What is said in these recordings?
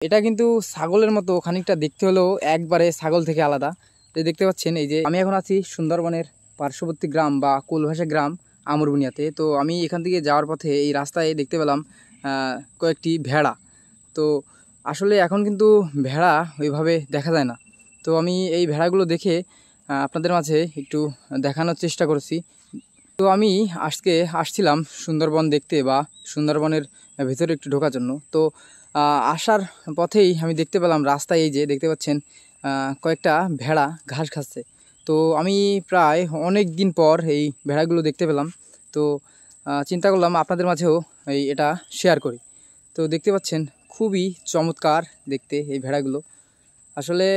এটা কিন্তু ছাগলের মতো খানিকটা দেখতে হলেও একবারে ছাগল থেকে আলাদা। তো দেখতে পাচ্ছেন এই যে আমি এখন আছি সুন্দরবনের পার্শ্ববর্তী গ্রাম বা কোলভাষা গ্রাম আমরবুনিয়াতে। তো আমি এখান থেকে যাওয়ার পথে এই রাস্তায় দেখতে পেলাম কয়েকটি ভেড়া। তো আসলে এখন কিন্তু ভেড়া ওইভাবে দেখা যায় না। তো আমি এই ভেড়াগুলো দেখে আপনাদের মাঝে একটু দেখানোর চেষ্টা করেছি। তো আমি আজকে আসছিলাম সুন্দরবন দেখতে বা সুন্দরবনের ভেতরে একটু ঢোকার জন্য। তো আসার পথেই আমি দেখতে পেলাম রাস্তায় এই যে দেখতে পাচ্ছেন কয়েকটা ভেড়া ঘাস খাচ্ছে। তো আমি প্রায় অনেক দিন পর এই ভেড়াগুলো দেখতে পেলাম। তো চিন্তা করলাম আপনাদের মাঝেও এটা শেয়ার করি। তো দেখতে পাচ্ছেন খুবই চমৎকার দেখতে এই ভেড়াগুলো। আসলে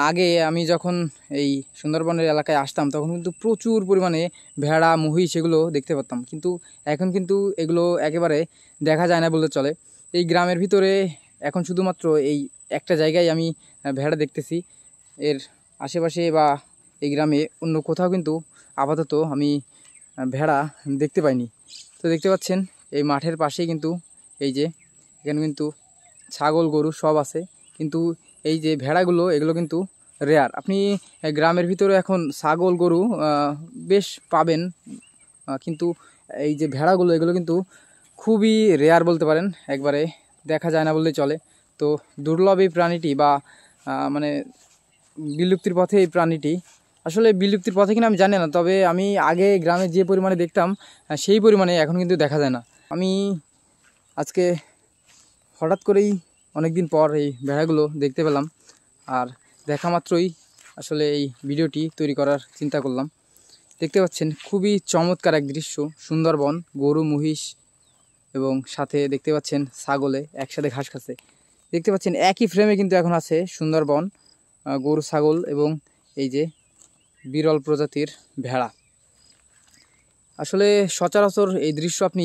আগে আমি যখন এই সুন্দরবনের এলাকায় আসতাম তখন কিন্তু প্রচুর পরিমাণে ভেড়া মহিষ এগুলো দেখতে পারতাম, কিন্তু এখন কিন্তু এগুলো একেবারে দেখা যায় না বলতে চলে। এই গ্রামের ভিতরে এখন শুধুমাত্র এই একটা জায়গায় আমি ভেড়া দেখতেছি। এর আশেপাশে বা এই গ্রামে অন্য কোথাও কিন্তু আপাতত আমি ভেড়া দেখতে পাইনি। তো দেখতে পাচ্ছেন এই মাঠের পাশেই কিন্তু এই যে এখানে কিন্তু ছাগল গরু সব আছে, কিন্তু এই যে ভেড়াগুলো এগুলো কিন্তু রেয়ার। আপনি গ্রামের ভিতরে এখন ছাগল গরু বেশ পাবেন, কিন্তু এই যে ভেড়াগুলো এগুলো কিন্তু খুবই রেয়ার বলতে পারেন, একবারে দেখা যায় না বললেই চলে। তো দুর্লভ এই প্রাণীটি বা মানে বিলুপ্তির পথে এই প্রাণীটি, আসলে বিলুপ্তির পথে কিনা আমি জানি না, তবে আমি আগে গ্রামে যে পরিমাণে দেখতাম সেই পরিমাণে এখন কিন্তু দেখা যায় না। আমি আজকে হঠাৎ করেই অনেক দিন পর এই ভেড়াগুলো দেখতে পেলাম, আর দেখা মাত্রই আসলে এই ভিডিওটি তৈরি করার চিন্তা করলাম। দেখতে পাচ্ছেন খুবই চমৎকার এক দৃশ্য, সুন্দরবন, গরু মহিষ এবং সাথে দেখতে পাচ্ছেন ছাগলে একসাথে ঘাস খাচ্ছে। দেখতে পাচ্ছেন একই ফ্রেমে কিন্তু এখন আছে সুন্দরবন, গরু, ছাগল এবং এই যে বিরল প্রজাতির ভেড়া। আসলে সচরাচর এই দৃশ্য আপনি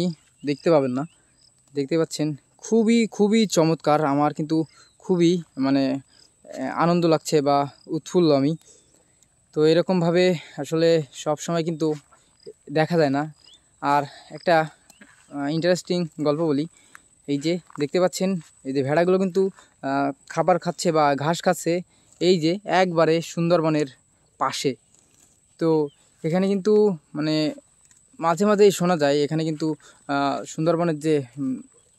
দেখতে পাবেন না। দেখতে পাচ্ছেন খুবই খুবই চমৎকার। আমার কিন্তু খুবই মানে আনন্দ লাগছে বা উৎফুল্ল আমি। তো এরকমভাবে আসলে সব সময় কিন্তু দেখা যায় না। আর একটা ইন্টারেস্টিং গল্প বলি। এই যে দেখতে পাচ্ছেন এই যে ভেড়াগুলো কিন্তু খাবার খাচ্ছে বা ঘাস খাচ্ছে এই যে একবারে সুন্দরবনের পাশে। তো এখানে কিন্তু মানে মাঝে মাঝেই শোনা যায় এখানে কিন্তু সুন্দরবনের যে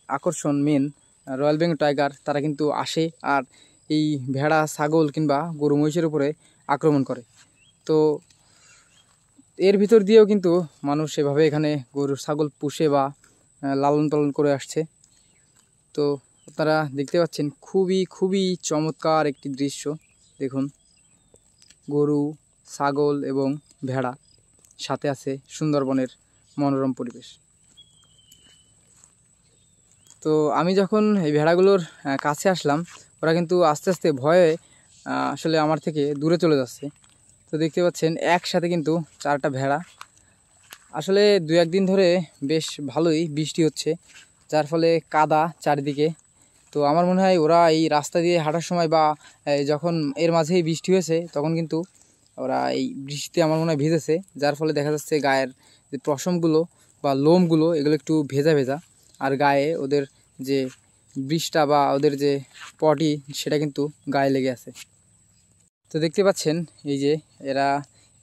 আকর্ষণ মেন রয়্যাল বেঙ্গল টাইগার তারা কিন্তু আসে আর এই ভেড়া, ছাগল কিংবা গরু মহিষের উপরে আক্রমণ করে। তো এর ভিতর দিয়েও কিন্তু মানুষ এভাবে এখানে গরু ছাগল পুষে বা লালন পালন করে আসছে। তো আপনারা দেখতে পাচ্ছেন খুবই খুবই চমৎকার একটি দৃশ্য। দেখুন গরু, ছাগল এবং ভেড়া, সাথে আছে সুন্দরবনের মনোরম পরিবেশ। তো আমি যখন এই ভেড়াগুলোর কাছে আসলাম ওরা কিন্তু আস্তে আস্তে ভয়ে আসলে আমার থেকে দূরে চলে যাচ্ছে। তো দেখতে পাচ্ছেন একসাথে কিন্তু 4টা ভেড়া। আসলে 2-1 দিন ধরে বেশ ভালোই বৃষ্টি হচ্ছে, যার ফলে কাদা চারিদিকে। তো আমার মনে হয় ওরা এই রাস্তা দিয়ে হাঁটার সময় বা যখন এর মাঝেই বৃষ্টি হয়েছে তখন কিন্তু ওরা এই বৃষ্টিতে আমার মনে হয় ভিজেছে, যার ফলে দেখা যাচ্ছে গায়ের যে পশমগুলো বা লোমগুলো এগুলো একটু ভেজা ভেজা, আর গায়ে ওদের যে বৃষ্টা বা ওদের যে পটি সেটা কিন্তু গায়ে লেগে আছে। তো দেখতে পাচ্ছেন এই যে এরা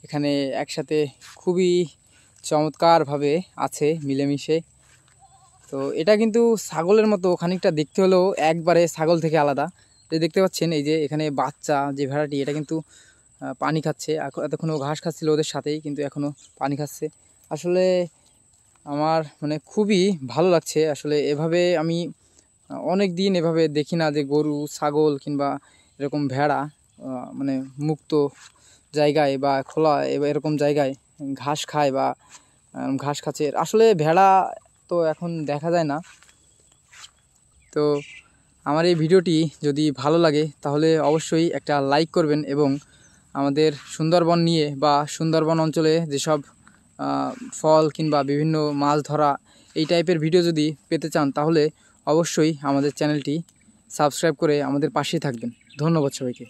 এখানে একসাথে খুবই চমৎকারভাবে আছে মিলেমিশে। তো এটা কিন্তু ছাগলের মতো খানিকটা দেখতে হলেও একবারে ছাগল থেকে আলাদা। যে দেখতে পাচ্ছেন এই যে এখানে বাচ্চা যে ভেড়াটি এটা কিন্তু পানি খাচ্ছে, এতক্ষণও ঘাস খাচ্ছিল ওদের সাথেই, কিন্তু এখনও পানি খাচ্ছে। আসলে আমার মানে খুবই ভালো লাগছে। আসলে এভাবে আমি অনেক দিন এভাবে দেখি না যে গরু, ছাগল কিংবা এরকম ভেড়া মানে মুক্ত জায়গায় বা খোলা এরকম জায়গায় ঘাস খায় বা ঘাস খাচ্ছে। আসলে ভেড়া তো এখন দেখা যায় না। তো আমার এই ভিডিওটি যদি ভালো লাগে তাহলে অবশ্যই একটা লাইক করবেন এবং আমাদের সুন্দরবন নিয়ে বা সুন্দরবন অঞ্চলে যেসব ফল কিংবা বিভিন্ন মাছ ধরা এই টাইপের ভিডিও যদি পেতে চান তাহলে অবশ্যই আমাদের চ্যানেলটি সাবস্ক্রাইব করে আমাদের পাশেই থাকবেন। ধন্যবাদ সবাইকে।